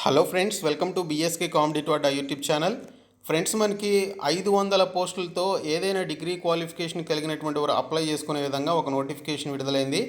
Hello friends, welcome to BSK competitive Adda YouTube channel. Friends, మనకి 500 పోస్టులతో ఏదైనా degree qualification కలిగినటువంటి వారు అప్లై చేసుకునే విధంగా ఒక నోటిఫికేషన్ విడుదలైంది.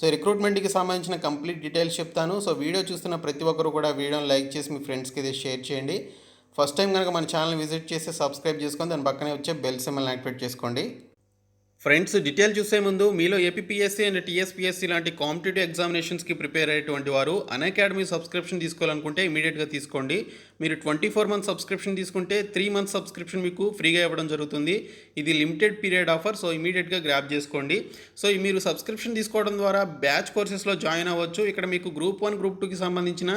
సో రిక్రూట్మెంట్కి సంబంధించిన కంప్లీట్ డీటెయిల్స్ చెప్తాను. సో వీడియో చూస్తున్న ప్రతి ఒక్కరు కూడా వీడియోని లైక్ చేసి మీ ఫ్రెండ్స్కి ఇది షేర్ చేయండి. ఫస్ట్ టైం కనుక మన ఛానల్ విజిట్ చేసి సబ్స్క్రైబ్ చేసుకొని దాని పక్కనే వచ్చే బెల్ సింబల్ని యాక్టివేట్ చేసుకోండి. ఫ్రెండ్స్, డీటెయిల్ చూసే ముందు మీలో ఏపీపీఎస్సీ అండ్ టీఎస్పీఎస్సీ లాంటి కాంపిటేటివ్ ఎగ్జామినేషన్స్కి ప్రిపేర్ అయ్యేటువంటి వారు అన్అకాడమీ సబ్స్క్రిప్షన్ తీసుకోవాలనుకుంటే ఇమీడియట్గా తీసుకోండి. మీరు 24 మంత్ సబ్స్క్రిప్షన్ తీసుకుంటే 3 మంత్ సబ్స్క్రిప్షన్ మీకు ఫ్రీగా ఇవ్వడం జరుగుతుంది. ఇది లిమిటెడ్ పీరియడ్ ఆఫర్, సో ఇమీడియట్గా గ్రాప్ చేసుకోండి. సో మీరు సబ్స్క్రిప్షన్ తీసుకోవడం ద్వారా బ్యాచ్ కోర్సెస్లో జాయిన్ అవ్వచ్చు. ఇక్కడ మీకు గ్రూప్ 1, గ్రూప్ 2కి సంబంధించిన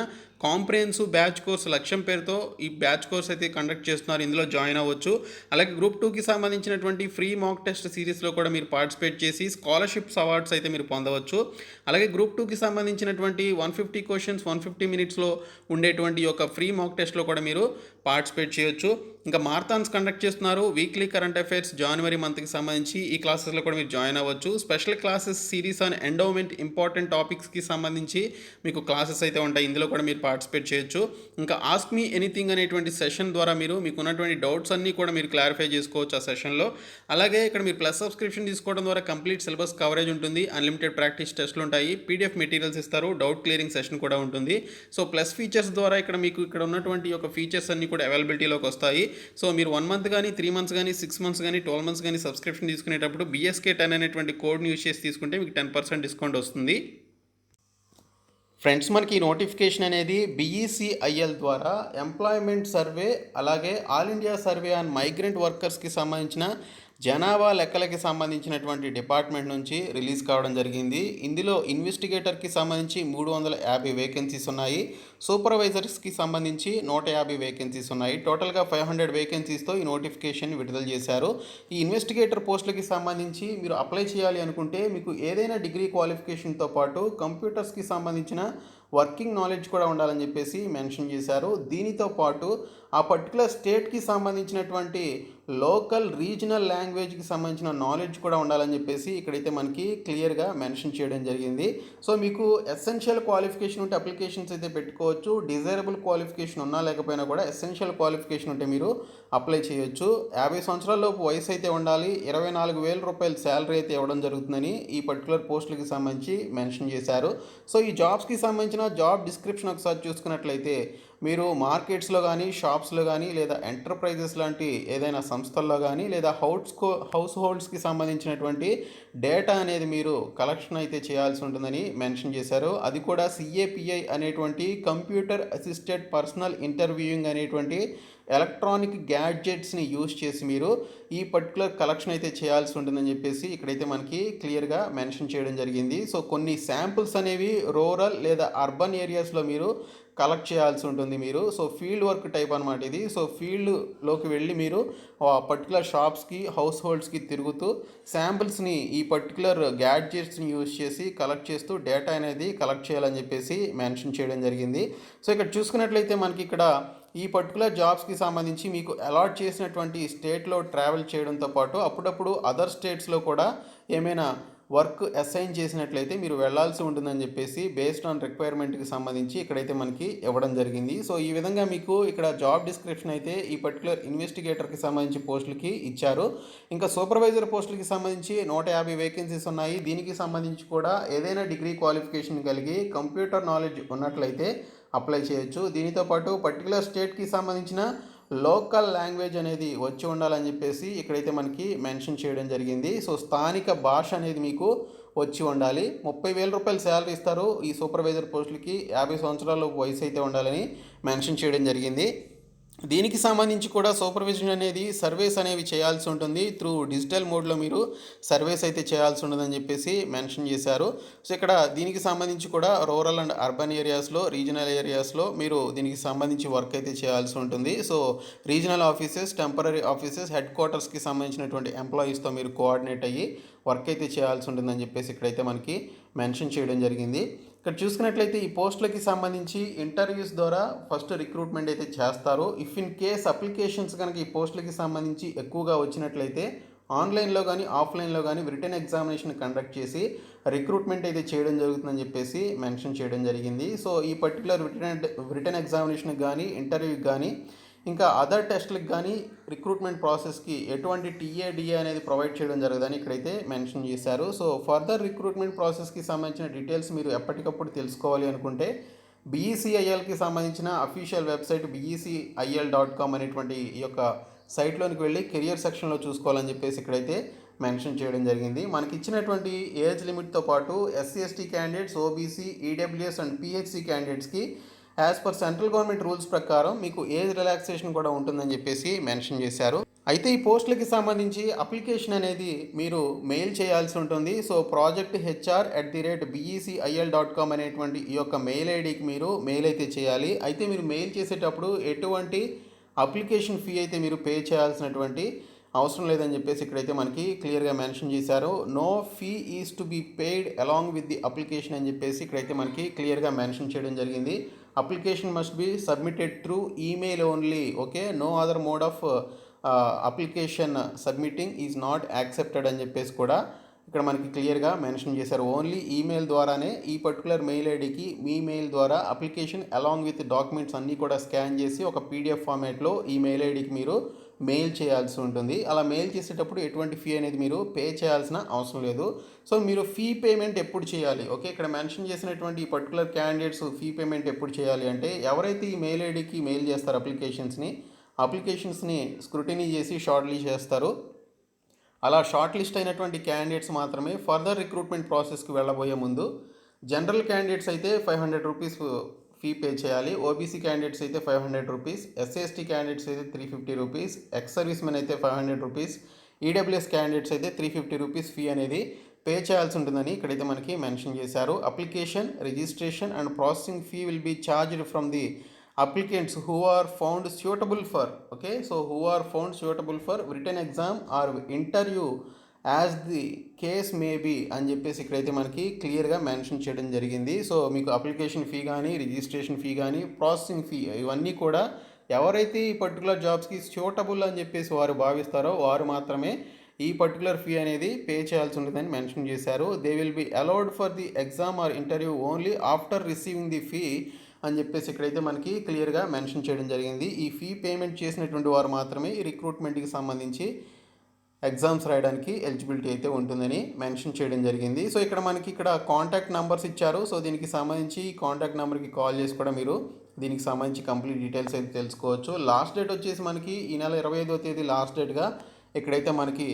కాంప్రిహెన్సివ్ బ్యాచ్ కోర్స్ లక్ష్యం పేరుతో ఈ బ్యాచ్ కోర్స్ అయితే కండక్ట్ చేస్తున్నారు. ఇందులో జాయిన్ అవ్వచ్చు. అలాగే గ్రూప్ 2కి సంబంధించినటువంటి ఫ్రీ మాక్ టెస్ట్ సిరీస్లో కూడా మీరు పార్టిసిపేట్ చేసి స్కాలర్షిప్స్ అవార్డ్స్ అయితే మీరు పొందవచ్చు. అలాగే గ్రూప్ 2కి సంబంధించినటువంటి 150 క్వశ్చన్స్ 150 మినిట్స్లో ఉండేటువంటి ఒక ఫ్రీ మాక్ టెస్ట్లో కూడా మీరు పార్టిసిపేట్ చేయొచ్చు. ఇంకా మారథాన్స్ కండక్ట్ చేస్తున్నారు. వీక్లీ కరెంట్ అఫైర్స్ జనవరి మంత్కి సంబంధించి ఈ క్లాసెస్లో కూడా మీరు జాయిన్ అవ్వచ్చు. Special classes series on endowment important టాపిక్స్కి సంబంధించి మీకు క్లాసెస్ అయితే ఉంటాయి. ఇందులో కూడా మీరు పార్టిసిపేట్ చేయొచ్చు. ఇంకా ఆస్క్ మీ ఎనీథింగ్ అనేటువంటి సెషన్ ద్వారా మీకు ఉన్నటువంటి డౌట్స్ అన్నీ కూడా మీరు క్లారిఫై చేసుకోవచ్చు ఆ సెషన్లో. అలాగే ఇక్కడ మీరు ప్లస్ సబ్స్క్రిప్షన్ తీసుకోవడం ద్వారా కంప్లీట్ సిలబస్ కవరేజ్ ఉంటుంది. అన్లిమిటెడ్ ప్రాక్టీస్ టెస్ట్లు ఉంటాయి. పీడిఎఫ్ మెటీరియల్స్ ఇస్తారు. డౌట్ క్లియరింగ్ సెషన్ కూడా ఉంటుంది. సో ప్లస్ ఫీచర్స్ ద్వారా ఇక్కడ ఉన్నటువంటి ఒక ఫీచర్స్ అన్నీ కూడా అవైలబిలిటీలోకి వస్తాయి. సో మీరు 1 మంత్ కానీ 3 మంత్స్ కానీ 6 మంత్స్ కానీ 12 మంత్స్ కానీ సబ్స్క్రిప్షన్ తీసుకునేటప్పుడు BSK10 అనేటువంటి కోడ్ని యూజ్ చేసి తీసుకుంటే మీకు 10% డిస్కౌంట్ వస్తుంది. ఫ్రెండ్స్, మనకి ఈ నోటిఫికేషన్ అనేది BECIL ద్వారా ఎంప్లాయ్మెంట్ సర్వే అలాగే all India survey on migrant వర్కర్స్కి సంబంధించిన జనాభా లెక్కలకి సంబంధించినటువంటి డిపార్ట్మెంట్ నుంచి రిలీజ్ కావడం జరిగింది. ఇందులో ఇన్వెస్టిగేటర్కి సంబంధించి 350 వేకెన్సీస్ ఉన్నాయి. సూపర్వైజర్స్కి సంబంధించి 150 వేకెన్సీస్ ఉన్నాయి. టోటల్గా 500 వేకెన్సీస్తో ఈ నోటిఫికేషన్ విడుదల చేశారు. ఈ ఇన్వెస్టిగేటర్ పోస్టులకి సంబంధించి మీరు అప్లై చేయాలి అనుకుంటే మీకు ఏదైనా డిగ్రీ క్వాలిఫికేషన్తో పాటు కంప్యూటర్స్కి సంబంధించిన వర్కింగ్ నాలెడ్జ్ కూడా ఉండాలని చెప్పేసి మెన్షన్ చేశారు. దీనితో పాటు ఆ పర్టికులర్ స్టేట్కి సంబంధించినటువంటి లోకల్ రీజనల్ లాంగ్వేజ్కి సంబంధించిన నాలెడ్జ్ కూడా ఉండాలని చెప్పేసి ఇక్కడైతే మనకి క్లియర్గా మెన్షన్ చేయడం జరిగింది. సో మీకు ఎసెన్షియల్ క్వాలిఫికేషన్ ఉంటే అప్లికేషన్స్ అయితే పెట్టుకోవచ్చు. డిజైరబుల్ క్వాలిఫికేషన్ ఉన్నా లేకపోయినా కూడా ఎసెన్షియల్ క్వాలిఫికేషన్ ఉంటే మీరు అప్లై చేయొచ్చు. 50 సంవత్సరాలలోపు వయసు అయితే ఉండాలి. 24,000 రూపాయల శాలరీ అయితే ఇవ్వడం జరుగుతుందని ఈ పర్టికులర్ పోస్టులకి సంబంధించి మెన్షన్ చేశారు. సో ఈ జాబ్స్కి సంబంధించిన జాబ్ డిస్క్రిప్షన్ ఒకసారి చూసుకున్నట్లయితే మీరు మార్కెట్స్లో కానీ షాప్స్లో కానీ లేదా ఎంటర్ప్రైజెస్ లాంటి ఏదైనా సంస్థల్లో కానీ లేదా హౌస్ హోల్డ్స్కి సంబంధించినటువంటి డేటా అనేది మీరు కలెక్షన్ అయితే చేయాల్సి ఉంటుందని మెన్షన్ చేశారు. అది కూడా CAPI అనేటువంటి కంప్యూటర్ అసిస్టెడ్ పర్సనల్ ఇంటర్వ్యూయింగ్ అనేటువంటి ఎలక్ట్రానిక్ గ్యాడ్జెట్స్ని యూజ్ చేసి మీరు ఈ పర్టికులర్ కలెక్షన్ అయితే చేయాల్సి ఉంటుందని చెప్పేసి ఇక్కడైతే మనకి క్లియర్గా మెన్షన్ చేయడం జరిగింది. సో కొన్ని శాంపుల్స్ అనేవి రూరల్ లేదా అర్బన్ ఏరియాస్లో మీరు కలెక్ట్ చేయాల్సి ఉంటుంది మీరు. సో ఫీల్డ్ వర్క్ టైప్ అనమాట ఇది. సో ఫీల్డ్లోకి వెళ్ళి మీరు పర్టికులర్ షాప్స్కి హౌస్ హోల్డ్స్కి తిరుగుతూ శాంపుల్స్ని ఈ పర్టికులర్ గ్యాడ్జెట్స్ని యూజ్ చేసి కలెక్ట్ చేస్తూ డేటా అనేది కలెక్ట్ చేయాలని చెప్పేసి మెన్షన్ చేయడం జరిగింది. సో ఇక్కడ చూసుకున్నట్లయితే మనకి ఇక్కడ ఈ పర్టికులర్ జాబ్స్కి సంబంధించి మీకు అలాట్ చేసినటువంటి స్టేట్లో ట్రావెల్ చేయడంతో పాటు అప్పుడప్పుడు అదర్ స్టేట్స్లో కూడా ఏమైనా వర్క్ అసైన్ చేసినట్లయితే మీరు వెళ్లాల్సి ఉంటుందని చెప్పేసి బేస్డ్ ఆన్ రిక్వైర్మెంట్కి సంబంధించి ఇక్కడైతే మనకి ఇవ్వడం జరిగింది. సో ఈ విధంగా మీకు ఇక్కడ జాబ్ డిస్క్రిప్షన్ అయితే ఈ పర్టికులర్ ఇన్వెస్టిగేటర్కి సంబంధించి పోస్టులకి ఇచ్చారు. ఇంకా సూపర్వైజర్ పోస్టులకి సంబంధించి 150 వేకెన్సీస్ ఉన్నాయి. దీనికి సంబంధించి కూడా ఏదైనా డిగ్రీ క్వాలిఫికేషన్ కలిగి కంప్యూటర్ నాలెడ్జ్ ఉన్నట్లయితే అప్లై చేయొచ్చు. దీనితో పాటు పర్టికులర్ స్టేట్కి సంబంధించిన లోకల్ లాంగ్వేజ్ అనేది వచ్చి ఉండాలని చెప్పేసి ఇక్కడైతే మనకి మెన్షన్ చేయడం జరిగింది. సో స్థానిక భాష అనేది మీకు వచ్చి ఉండాలి. 30,000 రూపాయల శాలరీ ఇస్తారు. ఈ సూపర్వైజర్ పోస్టులకి 50 సంవత్సరాల వయసు అయితే ఉండాలని మెన్షన్ చేయడం జరిగింది. దీనికి సంబంధించి కూడా సూపర్విజన్ అనేది సర్వేస్ అనేవి చేయాల్సి ఉంటుంది. త్రూ డిజిటల్ మోడ్లో మీరు సర్వేస్ అయితే చేయాల్సి ఉంటుందని చెప్పేసి మెన్షన్ చేశారు. సో ఇక్కడ దీనికి సంబంధించి కూడా రూరల్ అండ్ అర్బన్ ఏరియాస్లో రీజనల్ ఏరియాస్లో మీరు దీనికి సంబంధించి వర్క్ అయితే చేయాల్సి ఉంటుంది. So regional offices, temporary offices, head క్వార్టర్స్కి సంబంధించినటువంటి ఎంప్లాయీస్తో మీరు కోఆర్డినేట్ అయ్యి వర్క్ అయితే చేయాల్సి ఉంటుందని చెప్పేసి ఇక్కడైతే మనకి మెన్షన్ చేయడం జరిగింది. ఇక్కడ చూసుకున్నట్లయితే ఈ పోస్టులకి సంబంధించి ఇంటర్వ్యూస్ ద్వారా ఫస్ట్ రిక్రూట్మెంట్ అయితే చేస్తారు. ఇఫ్ ఇన్ కేస్ అప్లికేషన్స్ కనుక ఈ పోస్టులకి సంబంధించి ఎక్కువగా వచ్చినట్లయితే ఆన్లైన్లో కానీ ఆఫ్లైన్లో కానీ రిటన్ ఎగ్జామినేషన్ కండక్ట్ చేసి రిక్రూట్మెంట్ అయితే చేయడం జరుగుతుందని చెప్పేసి మెన్షన్ చేయడం జరిగింది. సో ఈ పర్టికులర్ రిటర్న్ ఎగ్జామినేషన్కి కానీ ఇంటర్వ్యూకి కానీ ఇంకా అదర్ టెస్ట్లకు కానీ రిక్రూట్మెంట్ ప్రాసెస్కి ఎటువంటి టీఏడిఏ అనేది ప్రొవైడ్ చేయడం జరగదని ఇక్కడైతే మెన్షన్ చేశారు. సో ఫర్దర్ రిక్రూట్మెంట్ ప్రాసెస్కి సంబంధించిన డీటెయిల్స్ మీరు ఎప్పటికప్పుడు తెలుసుకోవాలి అనుకుంటే బీఈసీఐఎల్కి సంబంధించిన అఫీషియల్ వెబ్సైట్ BECIL.com అనేటువంటి ఈ యొక్క సైట్లోనికి వెళ్ళి కెరియర్ సెక్షన్లో చూసుకోవాలని చెప్పేసి ఇక్కడైతే మెన్షన్ చేయడం జరిగింది. మనకి ఇచ్చినటువంటి ఏజ్ లిమిట్తో పాటు SC/ST candidates, OBC, EWS and PHC క్యాండిడేట్స్కి as per central government rules ప్రకారం మీకు ఏజ్ రిలాక్సేషన్ కూడా ఉంటుందని చెప్పేసి మెన్షన్ చేశారు. అయితే ఈ పోస్టులకి సంబంధించి అప్లికేషన్ అనేది మీరు మెయిల్ చేయాల్సి ఉంటుంది. సో projecthr@BECIL.com అనేటువంటి ఈ యొక్క మెయిల్ ఐడికి మీరు మెయిల్ అయితే చేయాలి. అయితే మీరు మెయిల్ చేసేటప్పుడు ఎటువంటి అప్లికేషన్ ఫీ అయితే మీరు పే చేయాల్సినటువంటి అవసరం లేదని చెప్పేసి ఇక్కడైతే మనకి క్లియర్గా మెన్షన్ చేశారు. No fee is to be paid along with the application అని చెప్పేసి ఇక్కడైతే మనకి క్లియర్గా మెన్షన్ చేయడం జరిగింది. Application must be submitted through email only. Okay, no other mode of application submitting is not accepted అని చెప్పేసి కూడా ఇక్కడ మనకి క్లియర్గా మెన్షన్ చేశారు. ఓన్లీ ఈమెయిల్ ద్వారానే ఈ పర్టికులర్ మెయిల్ ఐడికి మీ మెయిల్ ద్వారా అప్లికేషన్ అలాంగ్ విత్ డాక్యుమెంట్స్ అన్నీ కూడా స్కాన్ చేసి ఒక PDF ఫార్మాట్లో ఈ మెయిల్ ఐడికి మీరు మెయిల్ చేయాల్సి ఉంటుంది. అలా మెయిల్ చేసేటప్పుడు ఎటువంటి ఫీ అనేది మీరు పే చేయాల్సిన అవసరం లేదు. సో మీరు ఫీ పేమెంట్ ఎప్పుడు చేయాలి? ఓకే, ఇక్కడ మెన్షన్ చేసినటువంటి ఈ పర్టికులర్ క్యాండిడేట్స్ ఫీ పేమెంట్ ఎప్పుడు చేయాలి అంటే ఎవరైతే ఈ మెయిల్ ఐడికి మెయిల్ చేస్తారో అప్లికేషన్స్ని స్క్రూటినీ చేసి షార్ట్ లిస్ట్ చేస్తారు. అలా షార్ట్ లిస్ట్ అయినటువంటి క్యాండిడేట్స్ మాత్రమే ఫర్దర్ రిక్రూట్మెంట్ ప్రాసెస్కి వెళ్ళబోయే ముందు జనరల్ క్యాండిడేట్స్ అయితే 500 రూపీస్ ఫీ పే చేయాలి. OBC క్యాండిడేట్స్ అయితే 500 రూపీస్, SC/ST క్యాండిడేట్స్ అయితే 350 రూపీస్, ఎక్స్ సర్వీస్ మెన్ అయితే 500 రూపీస్, EWS క్యాండిడేట్స్ అయితే 350 రూపీస్ ఫీ అనేది పే చేయాల్సి ఉంటుందని ఇక్కడైతే మనకి మెన్షన్ చేశారు. Application, registration and processing fee will be charged from the applicants who are found suitable for written exam or interview as the case maybe అని చెప్పేసి ఇక్కడైతే మనకి క్లియర్గా మెన్షన్ చేయడం జరిగింది. సో మీకు అప్లికేషన్ ఫీ కానీ, రిజిస్ట్రేషన్ ఫీ కానీ, ప్రాసెసింగ్ ఫీ ఇవన్నీ కూడా ఎవరైతే ఈ పర్టికులర్ జాబ్స్కి సూటబుల్ అని చెప్పేసి వారు భావిస్తారో వారు మాత్రమే ఈ పర్టికులర్ ఫీ అనేది పే చేయాల్సి ఉంటుందని మెన్షన్ చేశారు. They will be allowed for the exam or interview only after receiving the fee అని చెప్పేసి ఇక్కడైతే మనకి క్లియర్గా మెన్షన్ చేయడం జరిగింది. ఈ ఫీ పేమెంట్ చేసినటువంటి వారు మాత్రమే ఈ రిక్రూట్మెంట్కి సంబంధించి ఎగ్జామ్స్ రాయడానికి ఎలిజిబిలిటీ అయితే ఉంటుందని మెన్షన్ చేయడం జరిగింది. సో ఇక్కడ మనకి కాంటాక్ట్ నెంబర్స్ ఇచ్చారు. సో దీనికి సంబంధించి కాంటాక్ట్ నెంబర్కి కాల్ చేసి కూడా మీరు దీనికి సంబంధించి కంప్లీట్ డీటెయిల్స్ అయితే తెలుసుకోవచ్చు. లాస్ట్ డేట్ వచ్చేసి మనకి ఈ నెల 25వ తేదీ లాస్ట్ డేట్గా ఇక్కడైతే మనకి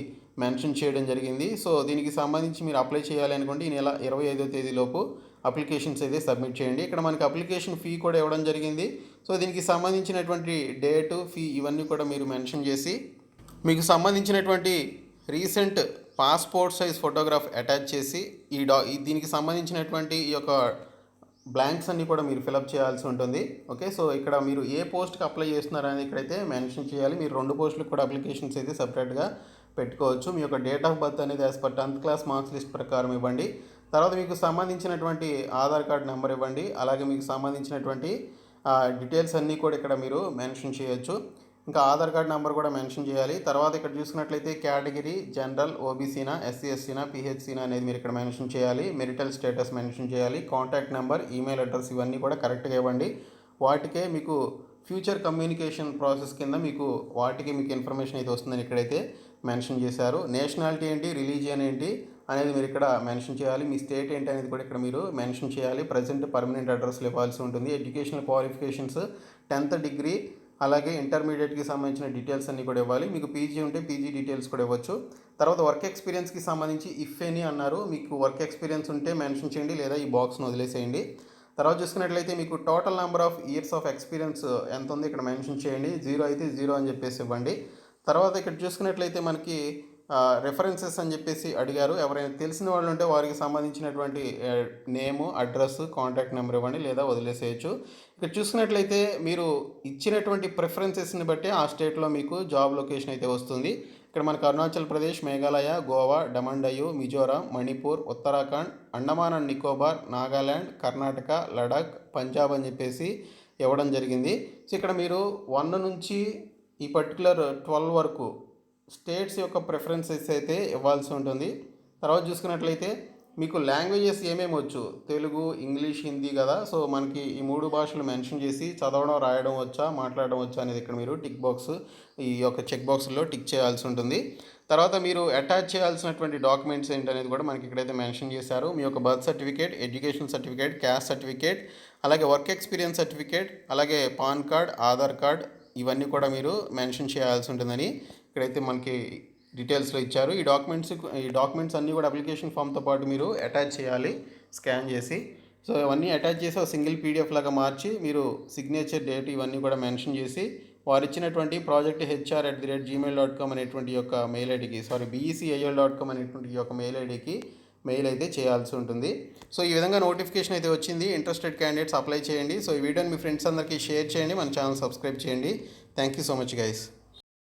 మెన్షన్ చేయడం జరిగింది. సో దీనికి సంబంధించి మీరు అప్లై చేయాలి అనుకుంటే ఈ నెల 25వ తేదీలోపు అప్లికేషన్స్ అయితే సబ్మిట్ చేయండి. ఇక్కడ మనకి అప్లికేషన్ ఫీ కూడా ఇవ్వడం జరిగింది. సో దీనికి సంబంధించినటువంటి డేటు, ఫీ ఇవన్నీ కూడా మీరు మెన్షన్ చేసి మీకు సంబంధించినటువంటి recent passport size photograph attach చేసి దీనికి సంబంధించినటువంటి ఈ యొక్క బ్లాంక్స్ అన్నీ కూడా మీరు ఫిలప్ చేయాల్సి ఉంటుంది. ఓకే, సో ఇక్కడ మీరు ఏ పోస్ట్కి అప్లై చేస్తున్నారు అనేది ఇక్కడైతే మెన్షన్ చేయాలి. మీరు 2 పోస్టులకు కూడా అప్లికేషన్స్ అయితే సపరేట్గా పెట్టుకోవచ్చు. మీ యొక్క డేట్ ఆఫ్ బర్త్ అనేది as per 10th class marks list ప్రకారం ఇవ్వండి. తర్వాత మీకు సంబంధించినటువంటి ఆధార్ కార్డ్ నెంబర్ ఇవ్వండి. అలాగే మీకు సంబంధించినటువంటి డీటెయిల్స్ అన్నీ కూడా ఇక్కడ మీరు మెన్షన్ చేయొచ్చు. ఇంకా ఆధార్ కార్డ్ నెంబర్ కూడా మెన్షన్ చేయాలి. తర్వాత ఇక్కడ చూసుకున్నట్లయితే కేటగిరీ జనరల్, ఓబీసీనా, SC/STనా, PHCనా అనేది మీరు ఇక్కడ మెన్షన్ చేయాలి. మెరిటల్ స్టేటస్ మెన్షన్ చేయాలి. కాంటాక్ట్ నెంబర్, ఈమెయిల్ అడ్రస్ ఇవన్నీ కూడా కరెక్ట్గా ఇవ్వండి. వాటికే మీకు ఫ్యూచర్ కమ్యూనికేషన్ ప్రాసెస్ కింద మీకు ఇన్ఫర్మేషన్ అయితే వస్తుందని ఇక్కడైతే మెన్షన్ చేశారు. నేషనాలిటీ ఏంటి, రిలీజియన్ ఏంటి అనేది మీరు ఇక్కడ మెన్షన్ చేయాలి. మీ స్టేట్ ఏంటి అనేది కూడా ఇక్కడ మీరు మెన్షన్ చేయాలి. ప్రజెంట్ పర్మనెంట్ అడ్రస్లో ఇవ్వాల్సి ఉంటుంది. ఎడ్యుకేషనల్ క్వాలిఫికేషన్స్ 10th డిగ్రీ, అలాగే ఇంటర్మీడియట్కి సంబంధించిన డీటెయిల్స్ అన్నీ కూడా ఇవ్వాలి. మీకు పీజీ ఉంటే పీజీ డీటెయిల్స్ కూడా ఇవ్వచ్చు. తర్వాత వర్క్ ఎక్స్పీరియన్స్కి సంబంధించి ఇఫ్ ఎనీ అన్నారు. మీకు వర్క్ ఎక్స్పీరియన్స్ ఉంటే మెన్షన్ చేయండి, లేదా ఈ బాక్స్ను వదిలేసేయండి. తర్వాత చూసుకున్నట్లయితే మీకు total number of years of experience ఎంత ఉంది ఇక్కడ మెన్షన్ చేయండి. 0 అయితే 0 అని చెప్పేసి ఇవ్వండి. తర్వాత ఇక్కడ చూసుకున్నట్లయితే మనకి రెఫరెన్సెస్ అని చెప్పేసి అడిగారు. ఎవరైనా తెలిసిన వాళ్ళు ఉంటే వారికి సంబంధించినటువంటి నేము, అడ్రస్, కాంటాక్ట్ నెంబర్ ఇవ్వండి, లేదా వదిలేసేయచ్చు. ఇక్కడ చూసుకున్నట్లయితే మీరు ఇచ్చినటువంటి ప్రిఫరెన్సెస్ని బట్టి ఆ స్టేట్లో మీకు జాబ్ లొకేషన్ అయితే వస్తుంది. ఇక్కడ మనకు అరుణాచల్ ప్రదేశ్, మేఘాలయ, గోవా, డమండయు, మిజోరాం, మణిపూర్, ఉత్తరాఖండ్, అండమాన్ అండ్ నికోబార్, నాగాల్యాండ్, కర్ణాటక, లడాక్, పంజాబ్ అని చెప్పేసి ఇవ్వడం జరిగింది. సో ఇక్కడ మీరు 1 నుంచి ఈ పర్టికులర్ 12 వరకు స్టేట్స్ యొక్క ప్రిఫరెన్సెస్ అయితే ఇవ్వాల్సి ఉంటుంది. తర్వాత చూసుకున్నట్లయితే మీకు లాంగ్వేజెస్ ఏమేమి వచ్చు, తెలుగు, ఇంగ్లీష్, హిందీ కదా. సో మనకి ఈ 3 భాషలు మెన్షన్ చేసి చదవడం, రాయడం వచ్చా, మాట్లాడడం వచ్చా అనేది ఇక్కడ మీరు టిక్ బాక్స్, ఈ యొక్క చెక్ బాక్స్లో టిక్ చేయాల్సి ఉంటుంది. తర్వాత మీరు అటాచ్ చేయాల్సినటువంటి డాక్యుమెంట్స్ ఏంటనేది కూడా మనకి ఇక్కడైతే మెన్షన్ చేశారు. మీ యొక్క birth certificate, education certificate, caste certificate, అలాగే వర్క్ ఎక్స్పీరియన్స్ సర్టిఫికేట్, అలాగే పాన్ కార్డ్, ఆధార్ కార్డ్, ఇవన్నీ కూడా మీరు మెన్షన్ చేయాల్సి ఉంటుందని ఇక్కడైతే మనకి డీటెయిల్స్లో ఇచ్చారు. ఈ డాక్యుమెంట్స్ అన్నీ కూడా అప్లికేషన్ ఫామ్తో పాటు మీరు అటాచ్ చేయాలి స్కాన్ చేసి. సో ఇవన్నీ అటాచ్ చేసి ఒక సింగిల్ పీడిఎఫ్ లాగా మార్చి మీరు సిగ్నేచర్, డేట్ ఇవన్నీ కూడా మెన్షన్ చేసి వారు ఇచ్చినటువంటి project@gmail.com అనేటువంటి యొక్క మెయిల్ ఐడికి, becil.com అనేటువంటి యొక్క మెయిల్ ఐడికి మెయిల్ అయితే చేయాల్సి ఉంటుంది. సో ఈ విధంగా నోటిఫికేషన్ అయితే వచ్చింది. ఇంట్రెస్టెడ్ క్యాండిడేట్స్ అప్లై చేయండి. సో ఈ వీడియోని మీ ఫ్రెండ్స్ అందరికీ షేర్ చేయండి, మన ఛానల్ సబ్స్క్రైబ్ చేయండి. Thank you so much guys.